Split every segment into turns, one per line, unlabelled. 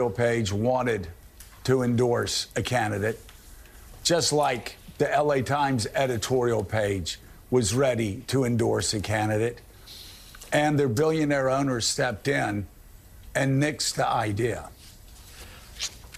editorial page wanted to endorse a candidate, just like the LA Times editorial page was ready to endorse a candidate, and their billionaire owners stepped in and nixed the idea.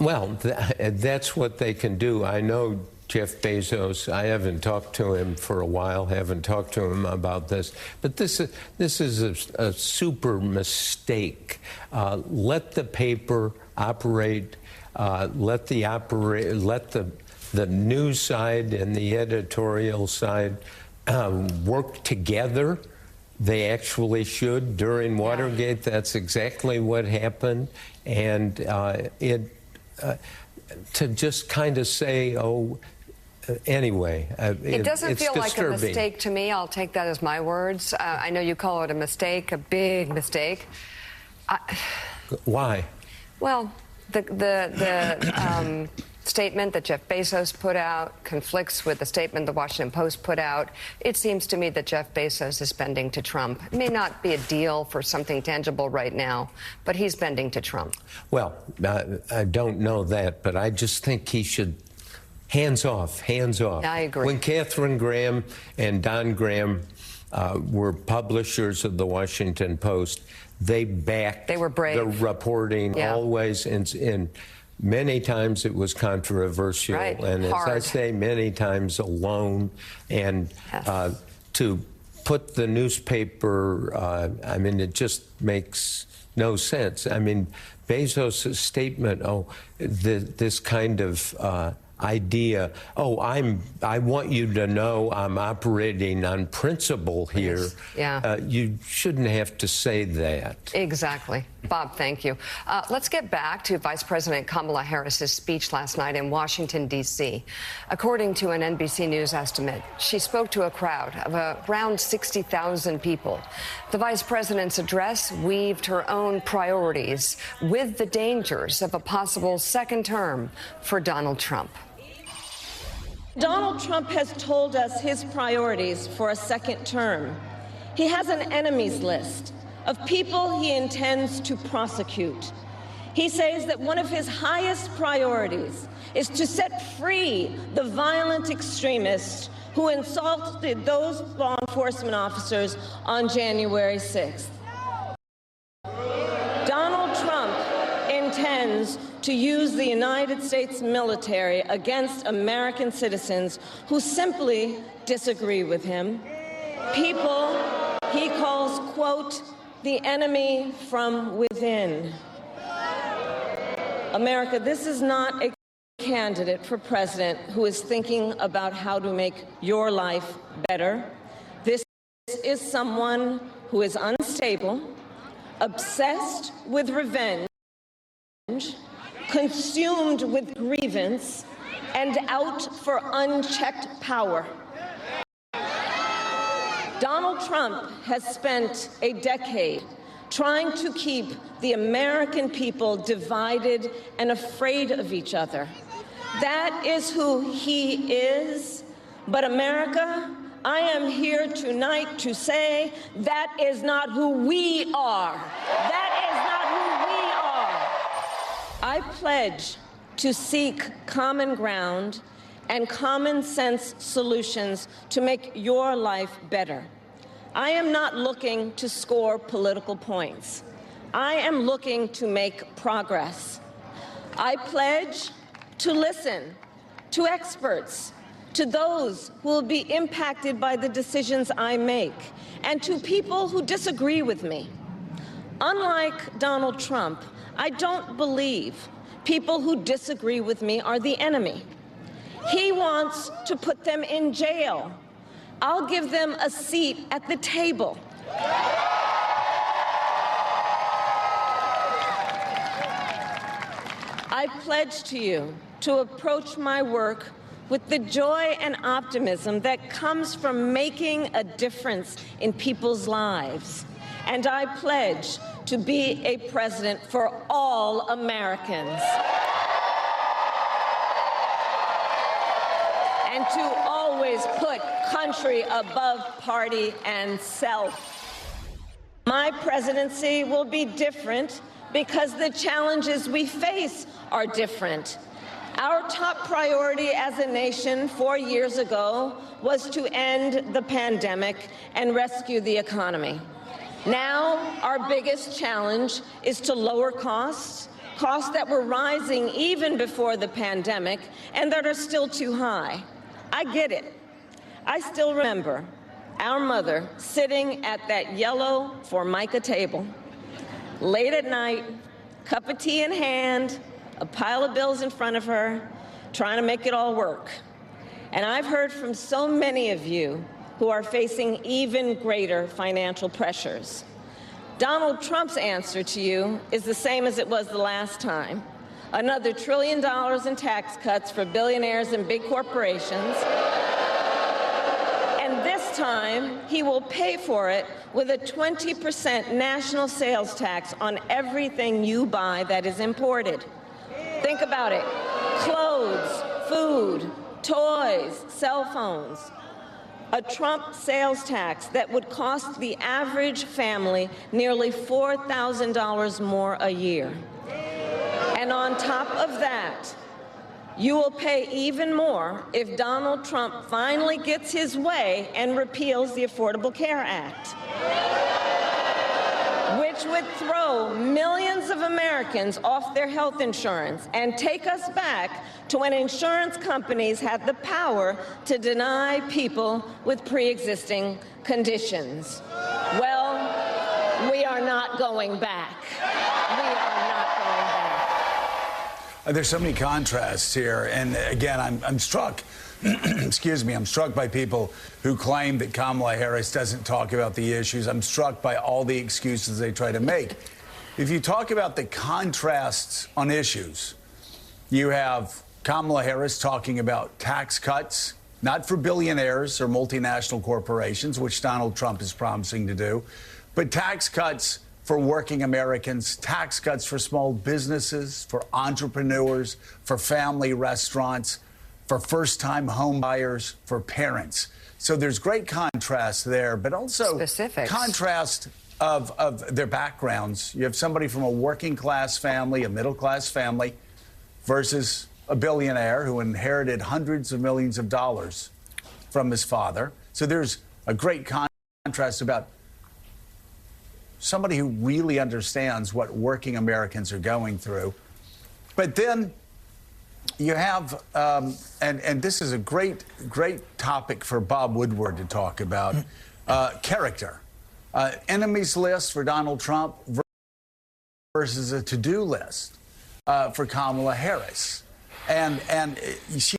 Well, that's what they can do. I know Jeff Bezos. I haven't talked to him for a while, haven't talked to him about this, but this is a super mistake. Let the paper operate. Let the news side and the editorial side work together. They actually should. During Watergate, that's exactly what happened. And to just kind of say, oh, anyway,
it doesn't feel like
disturbing.
a mistake to me. I'll take that as my words. I know you call it a mistake, a big mistake.
Why?
Well, the statement that Jeff Bezos put out conflicts with the statement the Washington Post put out. It seems to me that Jeff Bezos is bending to Trump. It may not be a deal for something tangible right now, but he's bending to Trump.
Well, I don't know that, but I just think he should hands off, hands off.
I agree.
When Katharine Graham and Don Graham were publishers of the Washington Post, they backed
They were brave.
the reporting always, and many times it was controversial,
right.
and
Hard.
as I say, many times alone. And to put the newspaper, I mean, it just makes no sense. I mean, Bezos' statement, this kind of idea, I want you to know I'm operating on principle here.
Yes. Yeah.
You shouldn't have to say that.
Exactly. Bob, thank you. Let's get back to Vice President Kamala Harris's speech last night in Washington, D.C. According to an NBC News estimate, she spoke to a crowd of around 60,000 people. The vice president's address weaved her own priorities with the dangers of a possible second term for Donald Trump.
Donald Trump has told us his priorities for a second term. He has an enemies list of people he intends to prosecute. He says that one of his highest priorities is to set free the violent extremists who insulted those law enforcement officers on January 6th. Donald Trump intends to use the United States military against American citizens who simply disagree with him. People he calls, quote, the enemy from within. America, this is not a candidate for president who is thinking about how to make your life better. This is someone who is unstable, obsessed with revenge, consumed with grievance, and out for unchecked power. Donald Trump has spent a decade trying to keep the American people divided and afraid of each other. That is who he is. But America, I am here tonight to say that is not who we are. That is not who we are. I pledge to seek common ground and common sense solutions to make your life better. I am not looking to score political points. I am looking to make progress. I pledge to listen to experts, to those who will be impacted by the decisions I make, and to people who disagree with me. Unlike Donald Trump, I don't believe people who disagree with me are the enemy. He wants to put them in jail. I'll give them a seat at the table. I pledge to you to approach my work with the joy and optimism that comes from making a difference in people's lives. And I pledge to be a president for all Americans. And to always put country above party and self. My presidency will be different because the challenges we face are different. Our top priority as a nation 4 years ago was to end the pandemic and rescue the economy. Now, our biggest challenge is to lower costs that were rising even before the pandemic and that are still too high. I get it. I still remember our mother sitting at that yellow Formica table, late at night, cup of tea in hand, a pile of bills in front of her, trying to make it all work. And I've heard from so many of you who are facing even greater financial pressures. Donald Trump's answer to you is the same as it was the last time. Another $1 trillion in tax cuts for billionaires and big corporations. And this time, he will pay for it with a 20% national sales tax on everything you buy that is imported. Think about it. Clothes, food, toys, cell phones. A Trump sales tax that would cost the average family nearly $4,000 more a year. And on top of that, you will pay even more if Donald Trump finally gets his way and repeals the Affordable Care Act, which would throw millions of Americans off their health insurance and take us back to when insurance companies had the power to deny people with pre-existing conditions. Well, we are not going back. We are not going back.
There's so many contrasts here, and again, I'm struck. Excuse me, I'm struck by people who claim that Kamala Harris doesn't talk about the issues. I'm struck by all the excuses they try to make. If you talk about the contrasts on issues, you have Kamala Harris talking about tax cuts, not for billionaires or multinational corporations, which Donald Trump is promising to do, but tax cuts for working Americans, tax cuts for small businesses, for entrepreneurs, for family restaurants, for first-time home buyers, for parents. So there's great contrast there, but also
specifics.
Contrast of their backgrounds. You have somebody from a working-class family, a middle-class family, versus a billionaire who inherited hundreds of millions of dollars from his father. So there's a great contrast about somebody who really understands what working Americans are going through. But then you have, and this is a great topic for Bob Woodward to talk about, character. Enemies list for Donald Trump versus a to-do list for Kamala Harris. And she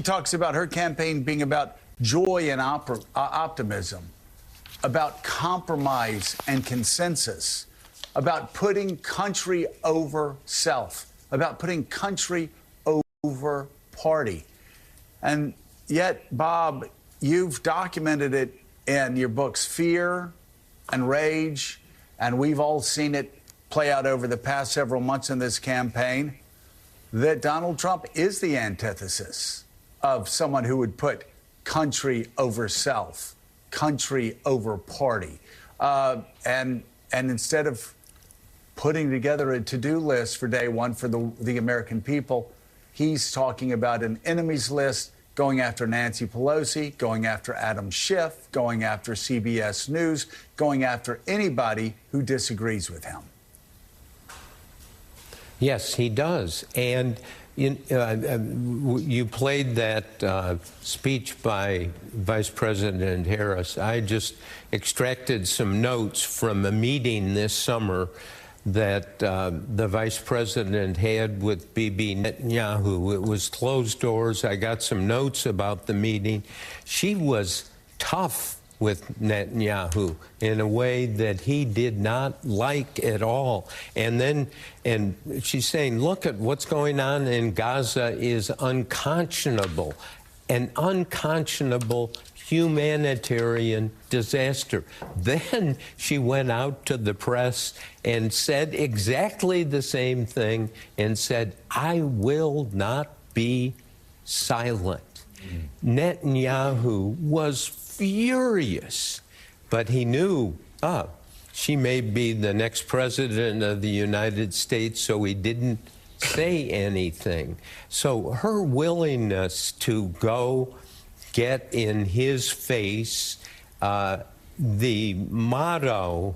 talks about her campaign being about joy and optimism, about compromise and consensus, about putting country over self, about putting country over party. And yet, Bob, you've documented it in your books Fear and Rage, and we've all seen it play out over the past several months in this campaign, that Donald Trump is the antithesis of someone who would put country over self, country over party. And instead of putting together a to-do list for day one for the American people, he's talking about an enemies list, going after Nancy Pelosi, going after Adam Schiff, going after CBS News, going after anybody who disagrees with him.
Yes, he does. And you played that speech by Vice President Harris. I just extracted some notes from a meeting this summer that the Vice President had with Bibi Netanyahu. It was closed doors. I got some notes about the meeting. She was tough with Netanyahu in a way that he did not like at all. And she's saying, look at what's going on in Gaza is unconscionable, an unconscionable humanitarian disaster. Then she went out to the press and said exactly the same thing and said, I will not be silent. Netanyahu was furious, but he knew, She may be the next president of the United States, so he didn't say anything. So her willingness to go get in his face, the motto,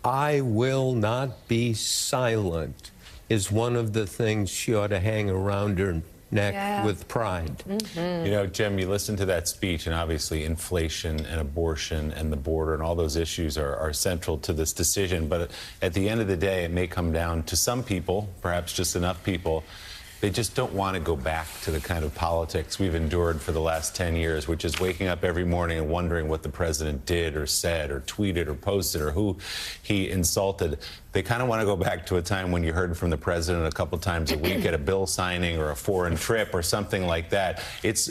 "I will not be silent," is one of the things she ought to hang around her neck with pride.
You know, Jim, you listen to that speech, and obviously inflation and abortion and the border and all those issues are central to this decision. But at the end of the day, it may come down to some people, perhaps just enough people, they just don't want to go back to the kind of politics we've endured for the last 10 years, which is waking up every morning and wondering what the president did or said or tweeted or posted or who he insulted. They kind of want to go back to a time when you heard from the president a couple times a week at a bill signing or a foreign trip or something like that. It's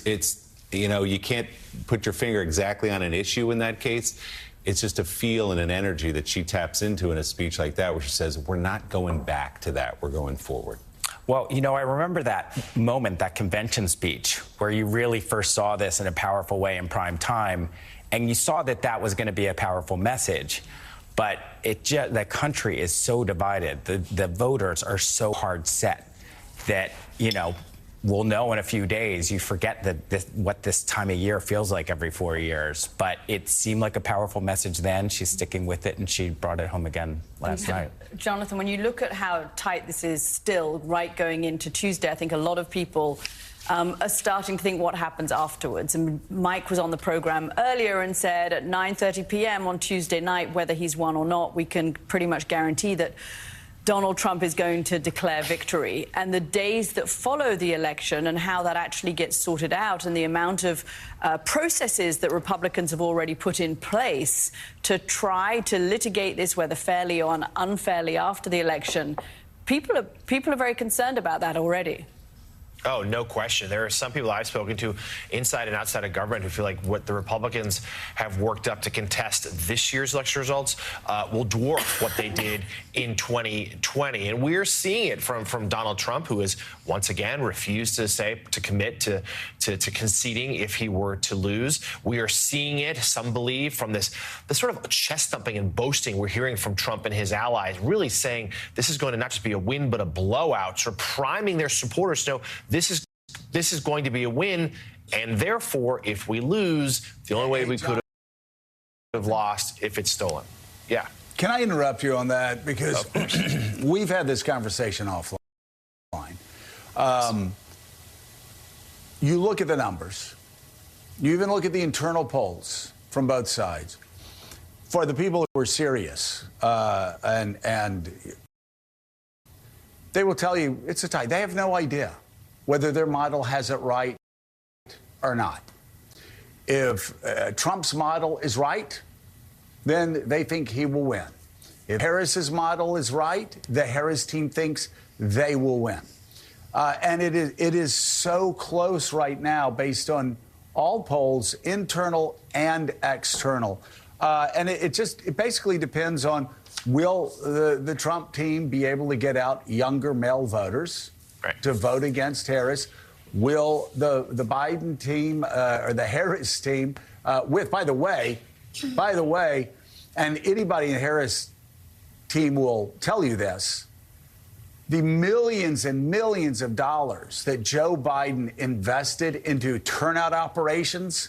you know, you can't put your finger exactly on an issue in that case. It's just a feel and an energy that she taps into in a speech like that, where she says, we're not going back to that, we're going forward.
Well, you know, I remember that moment, that convention speech, where you really first saw this in a powerful way in prime time, and you saw that that was going to be a powerful message. But the country is so divided. The voters are so hard set that, you know, we'll know in a few days. You forget what this time of year feels like every 4 years. But it seemed like a powerful message then. She's sticking with it, and she brought it home again last night.
Jonathan, when you look at how tight this is still, right going into Tuesday, I think a lot of people are starting to think what happens afterwards. And Mike was on the program earlier and said at 9:30 p.m. on Tuesday night, whether he's won or not, we can pretty much guarantee that Donald Trump is going to declare victory. And the days that follow the election and how that actually gets sorted out, and the amount of processes that Republicans have already put in place to try to litigate this, whether fairly or unfairly, after the election, people are very concerned about that already.
Oh, no question. There are some people I've spoken to inside and outside of government who feel like what the Republicans have worked up to contest this year's election results will dwarf what they did in 2020. And we're seeing it from Donald Trump, who has once again refused to commit to conceding if he were to lose. We are seeing it, some believe, from this sort of chest thumping and boasting we're hearing from Trump and his allies, really saying this is going to not just be a win, but a blowout, sort of priming their supporters to know this is going to be a win, and therefore, if we lose, the only way we could have lost if it's stolen. Yeah.
Can I interrupt you on that? Because we've had this conversation offline. You look at the numbers. You even look at the internal polls from both sides. For the people who are serious, and they will tell you it's a tie. They have no idea whether their model has it right or not. If Trump's model is right, then they think he will win. If Harris's model is right, the Harris team thinks they will win. And it is so close right now based on all polls, internal and external. And it basically depends on, will the Trump team be able to get out younger male voters to vote against Harris? Will the Biden team or the Harris team, by the way, and anybody in the Harris team will tell you this, the millions and millions of dollars that Joe Biden invested into turnout operations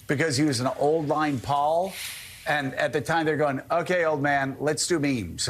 because he was an old line Paul, and at the time they're going, okay, old man, let's do memes.